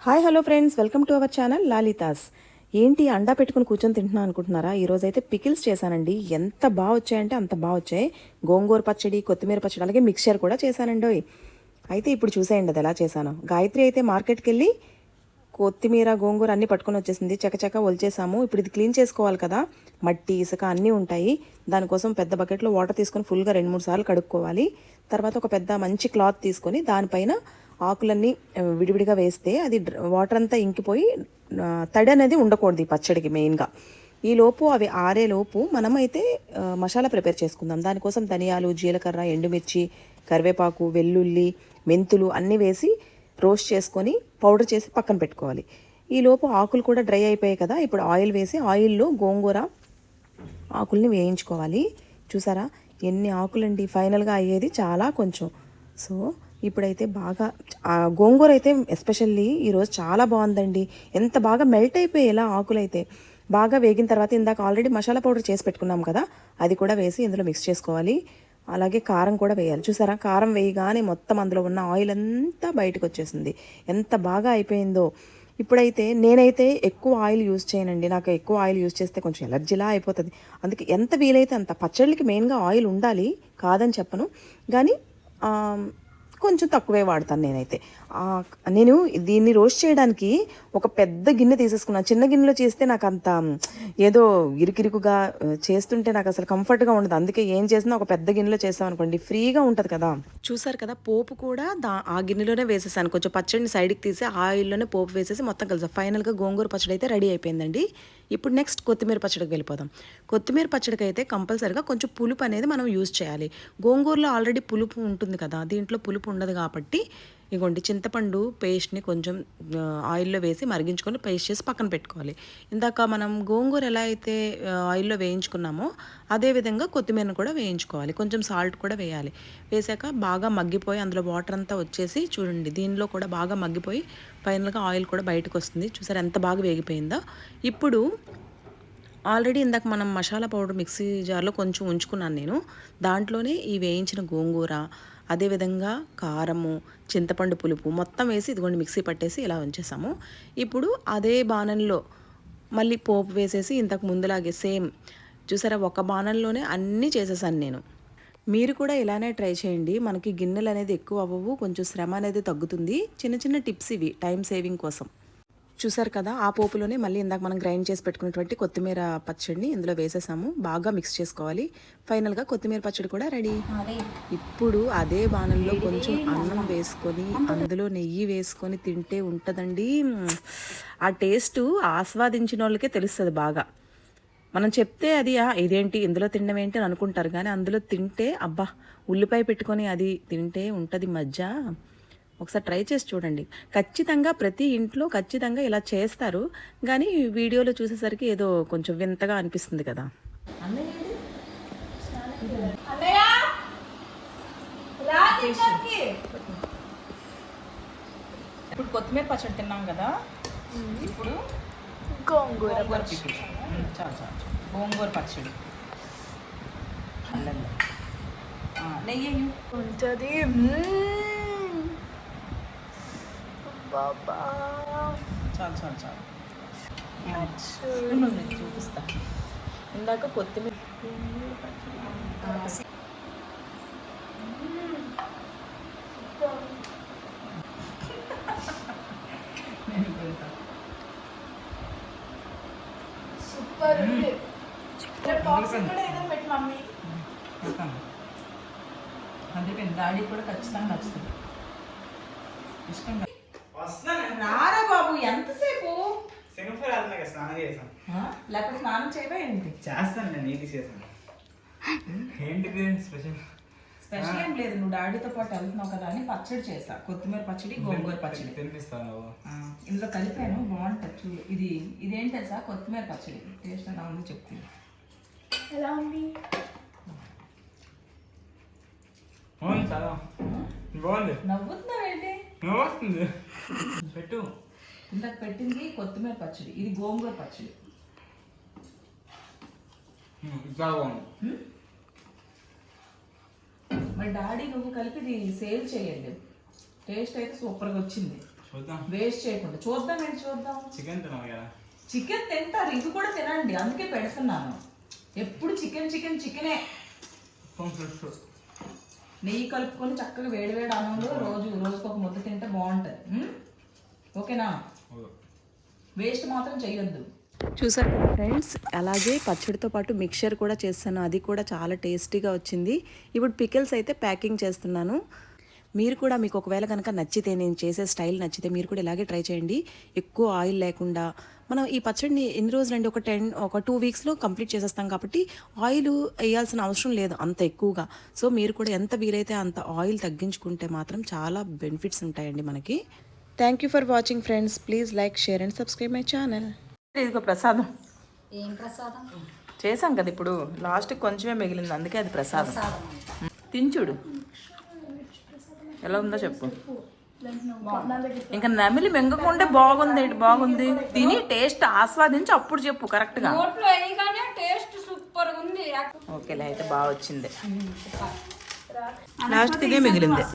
Hi hello friends, welcome to our channel Lalithas. ఏంటి అండా పెట్టుకుని కూర్చొని తింటున్నా అనుకుంటున్నారా? ఈరోజైతే పికిల్స్ చేశానండి. ఎంత బాగా వచ్చాయంటే అంత బాగా వచ్చాయి. గోంగూర పచ్చడి, కొత్తిమీర పచ్చడి, అలాగే మిక్చర్ కూడా చేశానండి. అయితే ఇప్పుడు చూసేయండి అది ఎలా చేశాను. గాయత్రి అయితే మార్కెట్కి వెళ్ళి కొత్తిమీర, గోంగూర అన్నీ పట్టుకొని వచ్చేసింది. చకచక ఒలిచేసాము. ఇప్పుడు ఇది క్లీన్ చేసుకోవాలి కదా, మట్టి, ఇసుక అన్నీ ఉంటాయి. దానికోసం పెద్ద బకెట్లో వాటర్ తీసుకొని ఫుల్గా 2-3 సార్లు కడుక్కోవాలి. తర్వాత ఒక పెద్ద మంచి క్లాత్ తీసుకొని దానిపైన ఆకులన్నీ విడివిడిగా వేస్తే అది వాటర్ అంతా ఇంకిపోయి తడి అనేది ఉండకూడదు ఈ పచ్చడికి మెయిన్గా. ఈలోపు అవి ఆరేలోపు మనమైతే మసాలా ప్రిపేర్ చేసుకుందాం. దానికోసం ధనియాలు, జీలకర్ర, ఎండుమిర్చి, కరివేపాకు, వెల్లుల్లి, మెంతులు అన్నీ వేసి రోస్ట్ చేసుకొని పౌడర్ చేసి పక్కన పెట్టుకోవాలి. ఈలోపు ఆకులు కూడా డ్రై అయిపోయాయి కదా, ఇప్పుడు ఆయిల్ వేసి ఆయిల్లో గోంగూర ఆకుల్ని వేయించుకోవాలి. చూసారా ఎన్ని ఆకులండి, ఫైనల్గా అయ్యేది చాలా కొంచెం. సో ఇప్పుడైతే బాగా గోంగూర అయితే ఎస్పెషల్లీ ఈరోజు చాలా బాగుందండి. ఎంత బాగా మెల్ట్ అయిపోయి ఇలా ఆకులైతే బాగా వేగిన తర్వాత ఇందాక ఆల్రెడీ మసాలా పౌడర్ చేసి పెట్టుకున్నాం కదా, అది కూడా వేసి ఇందులో మిక్స్ చేసుకోవాలి. అలాగే కారం కూడా వేయాలి. చూసారా, కారం వేయగానే మొత్తం అందులో ఉన్న ఆయిల్ అంతా బయటకు వచ్చేసింది. ఎంత బాగా అయిపోయిందో. ఇప్పుడైతే నేనైతే ఎక్కువ ఆయిల్ యూజ్ చేయనండి. నాకు ఎక్కువ ఆయిల్ యూజ్ చేస్తే కొంచెం ఎలర్జీలా అయిపోతుంది. అందుకే ఎంత వీలైతే అంత. పచ్చళ్ళకి మెయిన్గా ఆయిల్ ఉండాలి, కాదని చెప్పను, కానీ కొంచెం తక్కువే వాడతాను నేనైతే. నేను దీన్ని రోస్ట్ చేయడానికి ఒక పెద్ద గిన్నె తీసేసుకున్నాను. చిన్న గిన్నెలో చేస్తే నాకు అంత ఏదో ఇరుకిరుకుగా చేస్తుంటే నాకు అసలు కంఫర్ట్గా ఉండదు. అందుకే ఏం చేసినా ఒక పెద్ద గిన్నెలో చేస్తాం అనుకోండి, ఫ్రీగా ఉంటుంది కదా. చూసారు కదా, పోపు కూడా ఆ గిన్నెలోనే వేసేసాను. కొంచెం పచ్చడిని సైడ్కి తీసి ఆయిల్లోనే పోపు వేసేసి మొత్తం కలిసి ఫైనల్గా గోంగూర పచ్చడి అయితే రెడీ అయిపోయిందండి. ఇప్పుడు నెక్స్ట్ కొత్తిమీర పచ్చడికి వెళ్ళిపోదాం. కొత్తిమీర పచ్చడికి అయితే కంపల్సరిగా కొంచెం పులుపు అనేది మనం యూజ్ చేయాలి. గోంగూరలో ఆల్రెడీ పులుపు ఉంటుంది కదా, దీంట్లో పులుపు ఉండదు కాబట్టి ఇగోండి చింతపండు పేస్ట్ని కొంచెం ఆయిల్లో వేసి మరిగించుకొని పేస్ట్ చేసి పక్కన పెట్టుకోవాలి. ఇందాక మనం గోంగూర ఎలా అయితే ఆయిల్లో వేయించుకున్నామో అదేవిధంగా కొత్తిమీరను కూడా వేయించుకోవాలి. కొంచెం సాల్ట్ కూడా వేయాలి. వేసాక బాగా మగ్గిపోయి అందులో వాటర్ అంతా వచ్చేసి చూడండి, దీనిలో కూడా బాగా మగ్గిపోయి ఫైనల్గా ఆయిల్ కూడా బయటకు వస్తుంది. చూసారు ఎంత బాగా వేగిపోయిందో. ఇప్పుడు ఆల్రెడీ ఇందాక మనం మసాలా పౌడర్ మిక్సీ జార్లో కొంచెం ఉంచుకున్నాను నేను. దాంట్లోనే ఈ వేయించిన గోంగూర, అదేవిధంగా కారము, చింతపండు పులుపు మొత్తం వేసి ఇదిగోండి మిక్సీ పట్టేసి ఇలా ఉంచేసాము. ఇప్పుడు అదే బాణంలో మళ్ళీ పోపు వేసేసి ఇంతకు ముందులాగే సేమ్ చూసారా, ఒక బాణంలోనే అన్నీ చేసేసాను నేను. మీరు కూడా ఇలానే ట్రై చేయండి. మనకి గిన్నెలు అనేది ఎక్కువ అవ్వవు, కొంచెం శ్రమ అనేది తగ్గుతుంది. చిన్న చిన్న టిప్స్ ఇవి టైం సేవింగ్ కోసం. చూసారు కదా, ఆ పోపులోనే మళ్ళీ ఇందాక మనం గ్రైండ్ చేసి పెట్టుకున్నటువంటి కొత్తిమీర పచ్చడిని ఇందులో వేసేసాము. బాగా మిక్స్ చేసుకోవాలి. ఫైనల్గా కొత్తిమీర పచ్చడి కూడా రెడీ. ఇప్పుడు అదే బాణంలో కొంచెం అన్నం వేసుకొని అందులో నెయ్యి వేసుకొని తింటే ఉంటుందండి. ఆ టేస్ట్ ఆస్వాదించిన వాళ్ళకే తెలుస్తుంది బాగా. మనం చెప్తే అది ఇదేంటి ఇందులో తినడం ఏంటి అని అనుకుంటారు, కానీ అందులో తింటే అబ్బా, ఉల్లిపాయ పెట్టుకొని అది తింటే ఉంటుంది మధ్య. ఒకసారి ట్రై చేసి చూడండి. ఖచ్చితంగా ప్రతి ఇంట్లో ఖచ్చితంగా ఇలా చేస్తారు, కానీ వీడియోలో చూసేసరికి ఏదో కొంచెం వింతగా అనిపిస్తుంది కదా. ఇప్పుడు కొత్తిమీర పచ్చడి తిన్నాం కదా, ఇప్పుడు గోంగూర పచ్చడి. గోంగూర పచ్చడి నెయ్యి ఉంటుంది. చాలు చాలు చాలు చూపిస్తా. ఇందాక కొత్తిమీర సూపర్ ఉంది. అందుకే డాడీ కూడా ఖచ్చితంగా నచ్చుతుంది, ఇష్టంగా. రారా బాబు, ఎంతసేపు? స్నానం చేసాను, లేకపోతే స్నానం చేయవా ఏంటి? చేస్తాను నేను, నీటి చేసాను. ఏంటిది స్పెషల్? స్పెషల్ ఏం లేదు, నువ్వు డాడీతో పాటు వెళ్తున్నావు కదా అని పచ్చడి చేస్తా. కొత్తిమీర పచ్చడి, గోంగూర పచ్చడి తినిపిస్తాను. ఇందులో కలిపాను, బాగుంటుంది చూడు. ఇదేంటి తెలుసా, కొత్తిమీర పచ్చడి. టేస్ట్ ఎలా ఉంది చెప్తుంది. ఎలా ఉంది? చాలా బాగుంది. నవ్వుతున్నావేంటి? నవ్వుతుంది. పెట్టు. ఇందాక పెట్టింది కొత్తిమీర పచ్చడి, ఇది గోంగూర పచ్చడి. చాలా బాగుంది. మరి డాడీ నువ్వు కలిపి సేల్ చేయండి. టేస్ట్ అయితే సూపర్గా వచ్చింది. చూద్దాం. వేస్ట్ చేయకుండా చూద్దాం ఏంటి చూద్దాం. చికెన్ తినాలి కదా. చికెన్ తింటారు, ఇది కూడా తినండి, అందుకే పెడుతున్నాను. ఎప్పుడు చికెన్ చికెన్ చికెనే. ఫ్రెష్. నెయ్యి కలుపుకొని చక్కగా వేడివేడి అన్నంలో రోజుకు ఒక ముద్ద తింటే బాగుంటుంది. ఓకేనా? వేస్ట్ మాత్రం చెయ్యొద్దు. చూసారు కదా ఫ్రెండ్స్, అలాగే పచ్చడితో పాటు మిక్చర్ కూడా చేస్తాను, అది కూడా చాలా టేస్టీగా వచ్చింది. ఇప్పుడు పికిల్స్ అయితే ప్యాకింగ్ చేస్తున్నాను. మీరు కూడా మీకు ఒకవేళ కనుక నచ్చితే, నేను చేసే స్టైల్ నచ్చితే మీరు కూడా ఇలాగే ట్రై చేయండి. ఎక్కువ ఆయిల్ లేకుండా మనం ఈ పచ్చడిని ఎన్ని రోజులండి, ఒక 2 వీక్స్లో కంప్లీట్ చేసేస్తాం కాబట్టి ఆయిల్ వేయాల్సిన అవసరం లేదు అంత ఎక్కువగా. సో మీరు కూడా ఎంత వీలైతే అంత ఆయిల్ తగ్గించుకుంటే మాత్రం చాలా బెనిఫిట్స్ ఉంటాయండి మనకి. Thank you for watching friends. Please like, share and subscribe my channel. ఇదిగో ప్రసాదం. ఏం ప్రసాదం? చేసాం కదా ఇప్పుడు, లాస్ట్కి కొంచెమే మిగిలింది, అందుకే అది ప్రసాదం. తించుడు ఎలా ఉందో చెప్పు. ఇంకా నమిలి మింగకుంటే బాగుంది. తిని టేస్ట్ ఆస్వాదించి అప్పుడు చెప్పు కరెక్ట్గా. నోట్లో వేయగానే టేస్ట్ సూపర్ ఉంది. ఓకేలే, అయితే బాగా వచ్చింది. లాస్ట్ ఇదే మిగిలింది.